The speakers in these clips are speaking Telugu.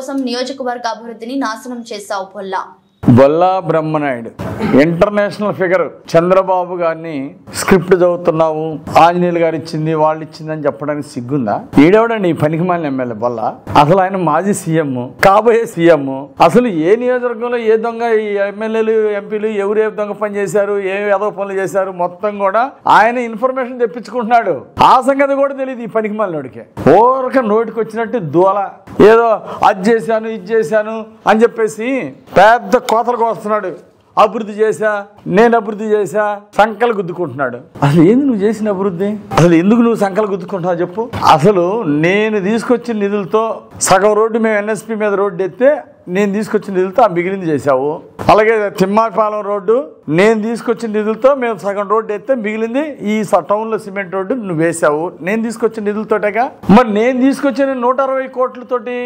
కోసం నియోజకవర్గ అభివృద్ధిని నాశనం చేశావు బొల్లా. Bolla Brahmanaidu international figure. చంద్రబాబు గారిని స్క్రిప్ట్ చదువుతున్నావు, ఆంజనేయులు గారు ఇచ్చింది, వాళ్ళు ఇచ్చింది అని చెప్పడానికి సిగ్గుందా? ఈడెవడండి ఈ పనికిమాలిన ఎమ్మెల్యే బొల్లా? అసలు ఆయన మాజీ సీఎం, కాబోయే సీఎం. అసలు ఏ నియోజకవర్గంలో ఏ దొంగ ఎమ్మెల్యేలు ఎంపీలు ఎవరు ఏ దొంగ పని చేశారు, ఏ ఏదో పనులు చేశారు మొత్తం కూడా ఆయన ఇన్ఫర్మేషన్ తెప్పించుకుంటున్నాడు. ఆ సంగతి కూడా తెలియదు ఈ పనికిమాలినోడికి. ఓరక నోటికి వచ్చినట్టు దూల ఏదో అది చేశాను ఇది చేశాను అని చెప్పేసి పెద్ద కోతలకు వస్తున్నాడు. అభివృద్ధి చేశా, నేను అభివృద్ధి చేశా, సంకలు గుద్దుకుంటున్నాడు. అసలు ఏంది నువ్వు చేసిన అభివృద్ధి? అసలు ఎందుకు నువ్వు సంకలు గుద్దుకుంటున్నావు చెప్పు. అసలు నేను తీసుకొచ్చిన నిధులతో సగం రోడ్డు మేము ఎన్ఎస్పి మీద రోడ్డు ఎత్తే నేను తీసుకొచ్చిన నిధులతో ఆ మిగిలింది చేశావు. అలాగే తిమ్మాపాలెం రోడ్డు నేను తీసుకొచ్చిన నిధులతో మేము సగం రోడ్డు ఎత్తే మిగిలింది ఈ టౌన్లో సిమెంట్ రోడ్డు నువ్వు వేసావు. నేను తీసుకొచ్చిన నిధులతోటేగా. మరి నేను తీసుకొచ్చిన 160 కోట్లతోటి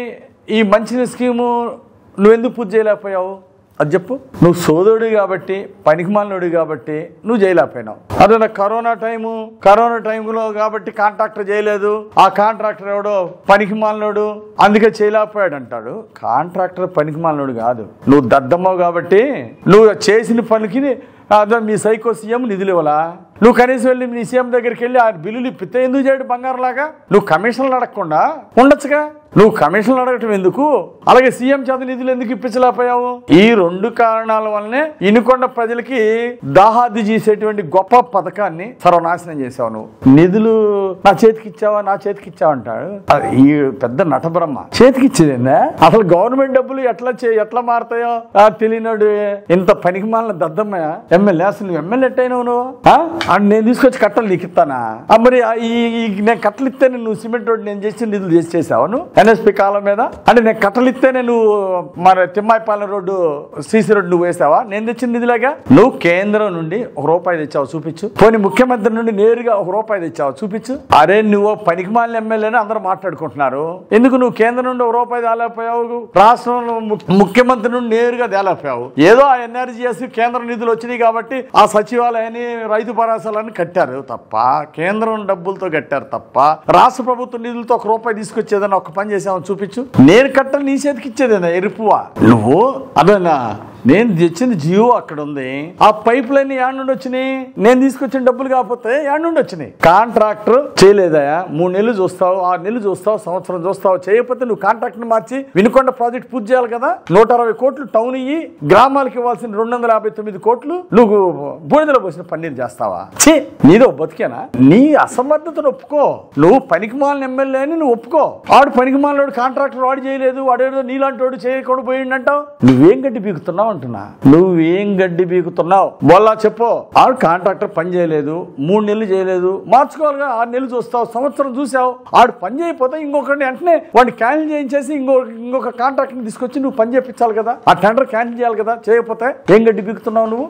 ఈ మంచినీటి స్కీము నువ్వెందుకు పూర్తి చేయలేకపోయావు అది చెప్పు. నువ్వు సోదరుడు కాబట్టి, పనికిమాలినోడు కాబట్టి నువ్వు చేయలేకపోయినావు. అదే కరోనా టైంలో కాబట్టి కాంట్రాక్టర్ చేయలేదు, ఆ కాంట్రాక్టర్ ఎవడో పనికిమాలినోడు అందుకే చేయలేకపోయాడు అంటాడు. కాంట్రాక్టర్ పనికిమాలినోడు కాదు, నువ్వు దద్దమ్మవు కాబట్టి నువ్వు చేసిన పనికి అదే మీ సైకో సీఎం నిధులు ఇవ్వాలా? నువ్వు కనీసం వెళ్ళి మీ సీఎం దగ్గరికి వెళ్ళి ఆ బిల్లులు ఇప్పితే ఎందుకు చేయడు బంగారులాగా? నువ్వు కమిషన్లు అడగకుండా ఉండొచ్చుగా. నువ్వు కమిషన్లు అడగటం ఎందుకు? అలాగే సీఎం చేత నిధులు ఎందుకు ఇప్పించలేకపోయావు? ఈ 2 కారణాల వల్లనే ఇనుకొండ ప్రజలకి దాహాది చేసేటువంటి గొప్ప పథకాన్ని సర్వనాశనం చేసావు. నువ్వు నిధులు నా చేతికి ఇచ్చావా అంటాడు. ఈ పెద్ద నటబ్రహ్మ చేతికి ఇచ్చేదేందా? అసలు గవర్నమెంట్ డబ్బులు ఎట్లా మారుతాయో తెలియనాడు. ఇంత పనికిమాలిన దద్దమ్మయ్య ఎమ్మెల్యే. అసలు నువ్వు ఎమ్మెల్యే ఎట్టయినావు నువ్వు? నేను తీసుకొచ్చి కట్టలు నీకు ఇస్తానా? మరి నేను కట్టలు ఇస్తేనే నువ్వు సిమెంట్ రోడ్డు నేను చేసి నిధులు చేసావు నువ్వు ఎన్ఎస్పి కాలం మీద? అంటే నేను కట్టలు ఇస్తేనే నువ్వు మరి తిమ్మాయిపాలెం రోడ్డు సీసీ రోడ్డు నువ్వు వేసావా? నేను తెచ్చిన నిధులేగా. నువ్వు కేంద్రం నుండి ₹1 తెచ్చావు చూపించు. పోనీ ముఖ్యమంత్రి నుండి నేరుగా ₹1 తెచ్చావు చూపించు. అరే నువ్వు పనికిమాలిన ఎమ్మెల్యేని అందరూ మాట్లాడుకుంటున్నారు. ఎందుకు నువ్వు కేంద్రం నుండి ₹1 తేలేకపోయావు? రాష్ట్రంలో ముఖ్యమంత్రి నుండి నేరుగా తేలేకపోయావు. ఏదో ఆ ఎన్ఆర్జీఎస్ కేంద్ర నిధులు వచ్చినాయి కాబట్టి ఆ సచివాలయాన్ని రైతు భరోసాలని కట్టారు తప్ప, కేంద్రం డబ్బులతో కట్టారు తప్ప, రాష్ట్ర ప్రభుత్వ నిధులతో ₹1 తీసుకొచ్చేదని ఒక పని చేసామని చూపించు. నేను కట్టాలి నీ చేతికి ఇచ్చేదేనా ఎరుపువా నువ్వు? అదేనా నేను తెచ్చింది జియో అక్కడ ఉంది. ఆ పైప్ లైన్ యాడ్ నుండి వచ్చినాయి. నేను తీసుకొచ్చిన డబ్బులు కాకపోతే యాడ్ నుండి వచ్చినాయి. కాంట్రాక్టర్ చేయలేదా? 3 నెలలు చూస్తావు, 6 నెలలు చూస్తావు, సంవత్సరం చూస్తావు. చేయకపోతే నువ్వు కాంట్రాక్టర్ మార్చి వినుకొండ ప్రాజెక్ట్ పూర్తి చేయాలి కదా. 160 కోట్లు టౌన్ ఇయ్యి, గ్రామాలకు ఇవ్వాల్సిన 259 కోట్లు నువ్వు బూడిదలో పోసిన పన్నీరు చేస్తావా? నీదో బతికేనా? నీ అసమర్థతను ఒప్పుకో. నువ్వు పనికిమాలిన ఎమ్మెల్యే అని నువ్వు ఒప్పుకో. ఆడు పనికిమాలినోడు కాంట్రాక్టర్ వాడు చేయలేదు, వాడేదో నీలాంటి వాడు చేయకుండా పోయిండంటావు. నువ్వేం గడ్డి పీకుతున్నావు అంటున్నా. నువ్వేం గడ్డి పీకుతున్నావు? బొల్లా చెప్పు. ఆడు కాంట్రాక్టర్ పని చేయలేదు, 3 నెలలు చేయలేదు, మార్చుకోవాలిగా. 6 నెలలు చూస్తావు, సంవత్సరం చూసావు. ఆడు పని చేయకపోతే ఇంకొకరిని వెంటనే వాడిని క్యాన్సిల్ చేయించేసి ఇంకొక కాంట్రాక్టర్ తీసుకొచ్చి నువ్వు పని చేయించాలి కదా. ఆ టెండర్ క్యాన్సిల్ చేయాలి కదా. చేయకపోతే ఏం గడ్డి పీకుతున్నావు నువ్వు?